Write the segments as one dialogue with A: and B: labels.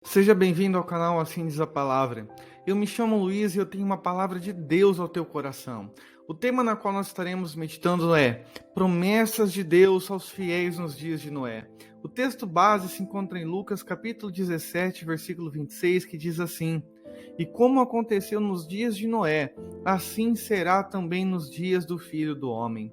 A: Seja bem-vindo ao canal Assim Diz a Palavra. Eu me chamo Luiz e eu tenho uma palavra de Deus ao teu coração. O tema na qual nós estaremos meditando é Promessas de Deus aos fiéis nos dias de Noé. O texto base se encontra em Lucas capítulo 17, versículo 26, que diz assim: E como aconteceu nos dias de Noé, assim será também nos dias do Filho do Homem.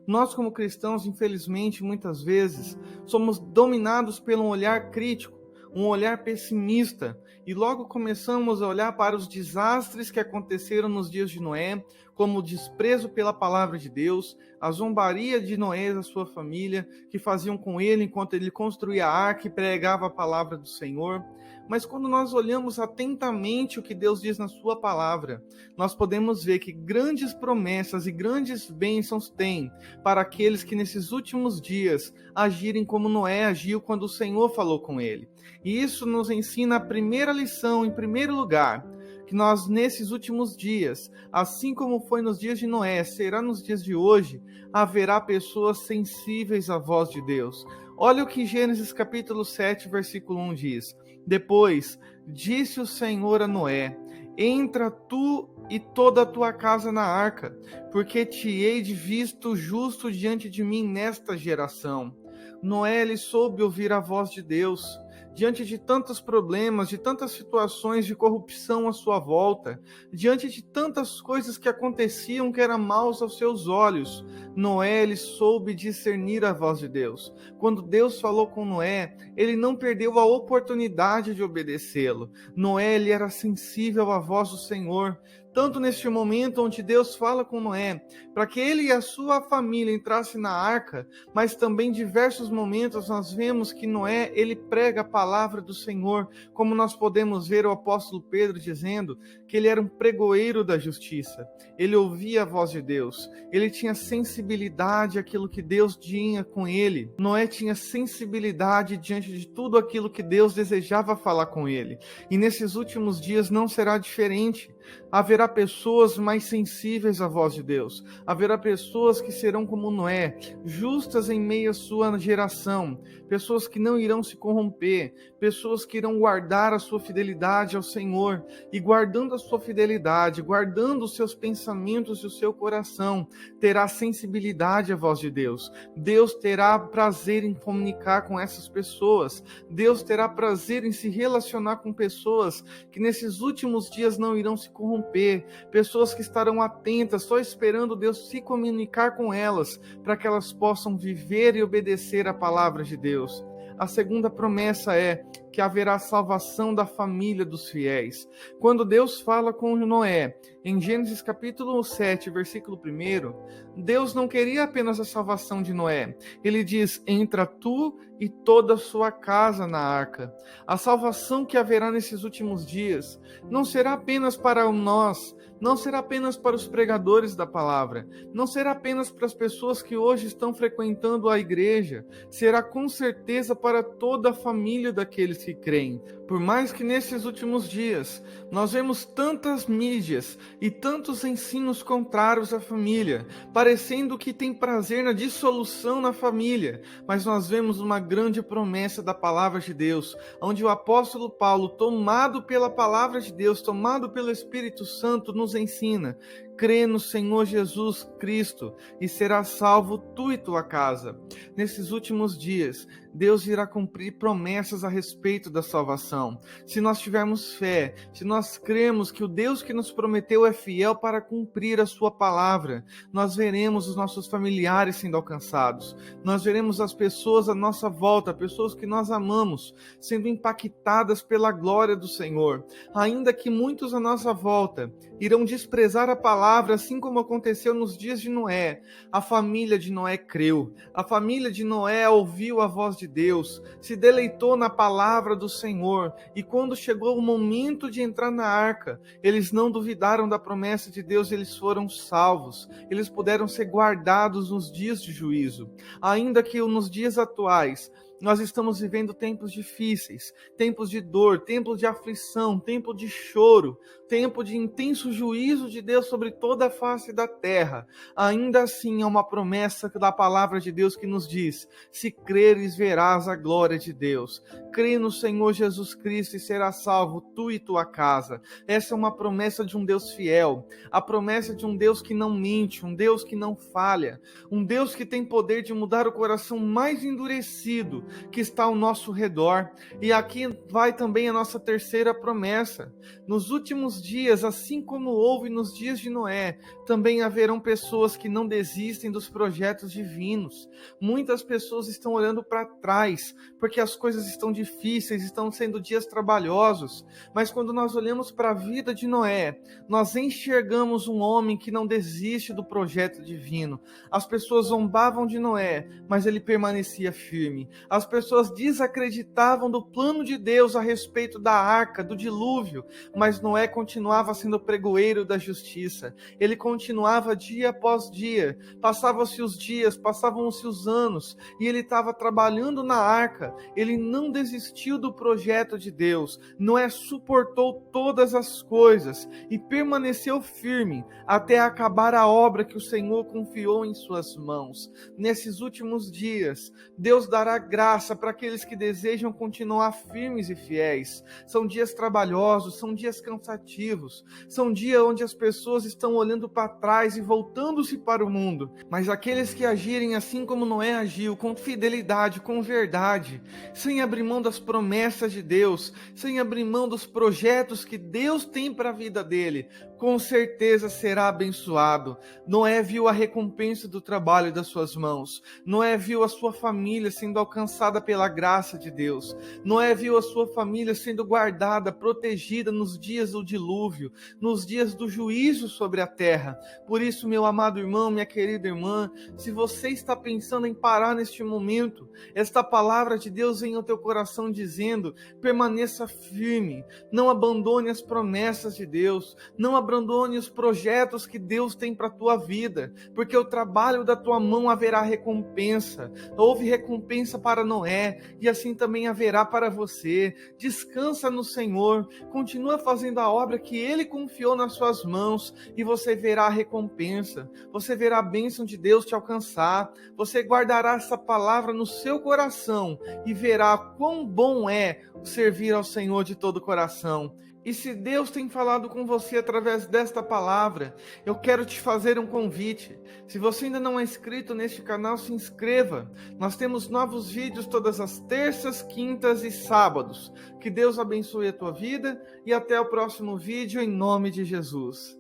A: Nós, como cristãos, infelizmente, muitas vezes, somos dominados por um olhar crítico, um olhar pessimista, e logo começamos a olhar para os desastres que aconteceram nos dias de Noé, como o desprezo pela palavra de Deus, a zombaria de Noé e da sua família, que faziam com ele enquanto ele construía a arca e pregava a palavra do Senhor. Mas quando nós olhamos atentamente o que Deus diz na sua palavra, nós podemos ver que grandes promessas e grandes bênçãos tem para aqueles que nesses últimos dias agirem como Noé agiu quando o Senhor falou com ele. E isso nos ensina a primeira lição, em primeiro lugar, que nós nesses últimos dias, assim como foi nos dias de Noé, será nos dias de hoje, haverá pessoas sensíveis à voz de Deus. Olha o que Gênesis capítulo 7, versículo 1 diz: Depois disse o Senhor a Noé: Entra tu e toda a tua casa na arca, porque te hei de visto justo diante de mim nesta geração. Noé, ele soube ouvir a voz de Deus. Diante de tantos problemas, de tantas situações de corrupção à sua volta, diante de tantas coisas que aconteciam que eram maus aos seus olhos, Noé, ele soube discernir a voz de Deus. Quando Deus falou com Noé, ele não perdeu a oportunidade de obedecê-lo. Noé, ele era sensível à voz do Senhor. Tanto neste momento onde Deus fala com Noé, para que ele e a sua família entrassem na arca, mas também em diversos momentos nós vemos que Noé, ele prega a palavra do Senhor, como nós podemos ver o apóstolo Pedro dizendo que ele era um pregoeiro da justiça. Ele ouvia a voz de Deus, ele tinha sensibilidade àquilo que Deus tinha com ele. Noé tinha sensibilidade diante de tudo aquilo que Deus desejava falar com ele. E nesses últimos dias não será diferente. Haverá pessoas mais sensíveis à voz de Deus. Haverá pessoas que serão como Noé, justas em meio à sua geração. Pessoas que não irão se corromper. Pessoas que irão guardar a sua fidelidade ao Senhor. E guardando a sua fidelidade, guardando os seus pensamentos e o seu coração, terá sensibilidade à voz de Deus. Deus terá prazer em comunicar com essas pessoas. Deus terá prazer em se relacionar com pessoas que nesses últimos dias não irão se corromper, pessoas que estarão atentas, só esperando Deus se comunicar com elas, para que elas possam viver e obedecer a palavra de Deus. A segunda promessa é que haverá salvação da família dos fiéis. Quando Deus fala com Noé, em Gênesis capítulo 7, versículo 1, Deus não queria apenas a salvação de Noé. Ele diz: entra tu e toda a sua casa na arca. A salvação que haverá nesses últimos dias não será apenas para nós, não será apenas para os pregadores da palavra, não será apenas para as pessoas que hoje estão frequentando a igreja, será com certeza para toda a família daqueles que creem. Por mais que nesses últimos dias nós vemos tantas mídias e tantos ensinos contrários à família, parecendo que tem prazer na dissolução na família, mas nós vemos uma grande promessa da palavra de Deus, onde o apóstolo Paulo, tomado pela palavra de Deus, tomado pelo Espírito Santo, nos ensina: crê no Senhor Jesus Cristo e serás salvo tu e tua casa. Nesses últimos dias, Deus irá cumprir promessas a respeito da salvação. Se nós tivermos fé, se nós cremos que o Deus que nos prometeu é fiel para cumprir a sua palavra, nós veremos os nossos familiares sendo alcançados. Nós veremos as pessoas à nossa volta, pessoas que nós amamos, sendo impactadas pela glória do Senhor. Ainda que muitos à nossa volta irão desprezar a palavra, assim como aconteceu nos dias de Noé, a família de Noé creu. A família de Noé ouviu a voz de Deus, se deleitou na palavra do Senhor, e quando chegou o momento de entrar na arca, eles não duvidaram da promessa de Deus, eles foram salvos, eles puderam ser guardados nos dias de juízo. Ainda que nos dias atuais Nós estamos vivendo tempos difíceis, tempos de dor, tempos de aflição, tempo de choro, tempo de intenso juízo de Deus sobre toda a face da terra. Ainda assim, há uma promessa da palavra de Deus que nos diz: se creres, verás a glória de Deus. Crê no Senhor Jesus Cristo e serás salvo, tu e tua casa. Essa é uma promessa de um Deus fiel, a promessa de um Deus que não mente, um Deus que não falha, um Deus que tem poder de mudar o coração mais endurecido que está ao nosso redor. E aqui vai também a nossa terceira promessa. Nos últimos dias, assim como houve nos dias de Noé, também haverão pessoas que não desistem dos projetos divinos. Muitas pessoas estão olhando para trás, porque as coisas estão difíceis, estão sendo dias trabalhosos. Mas quando nós olhamos para a vida de Noé, nós enxergamos um homem que não desiste do projeto divino. As pessoas zombavam de Noé, mas ele permanecia firme. As pessoas desacreditavam do plano de Deus a respeito da arca, do dilúvio, mas Noé continuava sendo pregoeiro da justiça. Ele continuava dia após dia. Passavam-se os dias, passavam-se os anos, e ele estava trabalhando na arca. Ele não desistiu do projeto de Deus. Noé suportou todas as coisas e permaneceu firme até acabar a obra que o Senhor confiou em suas mãos. Nesses últimos dias, Deus dará graça para aqueles que desejam continuar firmes e fiéis. São dias trabalhosos, são dias cansativos, são dias onde as pessoas estão olhando para trás e voltando-se para o mundo. Mas aqueles que agirem assim como Noé agiu, com fidelidade, com verdade, sem abrir mão das promessas de Deus, sem abrir mão dos projetos que Deus tem para a vida dele, com certeza será abençoado. Noé viu a recompensa do trabalho das suas mãos. Noé viu a sua família sendo alcançada pela graça de Deus. Noé viu a sua família sendo guardada, protegida nos dias do dilúvio, nos dias do juízo sobre a terra. Por isso, meu amado irmão, minha querida irmã, se você está pensando em parar neste momento, esta palavra de Deus vem ao teu coração dizendo: permaneça firme, não abandone as promessas de Deus, não abandone os projetos que Deus tem para a tua vida, porque o trabalho da tua mão haverá recompensa. Houve recompensa para Noé, e assim também haverá para você. Descansa no Senhor, continua fazendo a obra que Ele confiou nas suas mãos, e você verá a recompensa, você verá a bênção de Deus te alcançar, você guardará essa palavra no seu coração, e verá quão bom é servir ao Senhor de todo o coração. E se Deus tem falado com você através desta palavra, eu quero te fazer um convite. Se você ainda não é inscrito neste canal, se inscreva. Nós temos novos vídeos todas as terças, quintas e sábados. Que Deus abençoe a tua vida e até o próximo vídeo em nome de Jesus.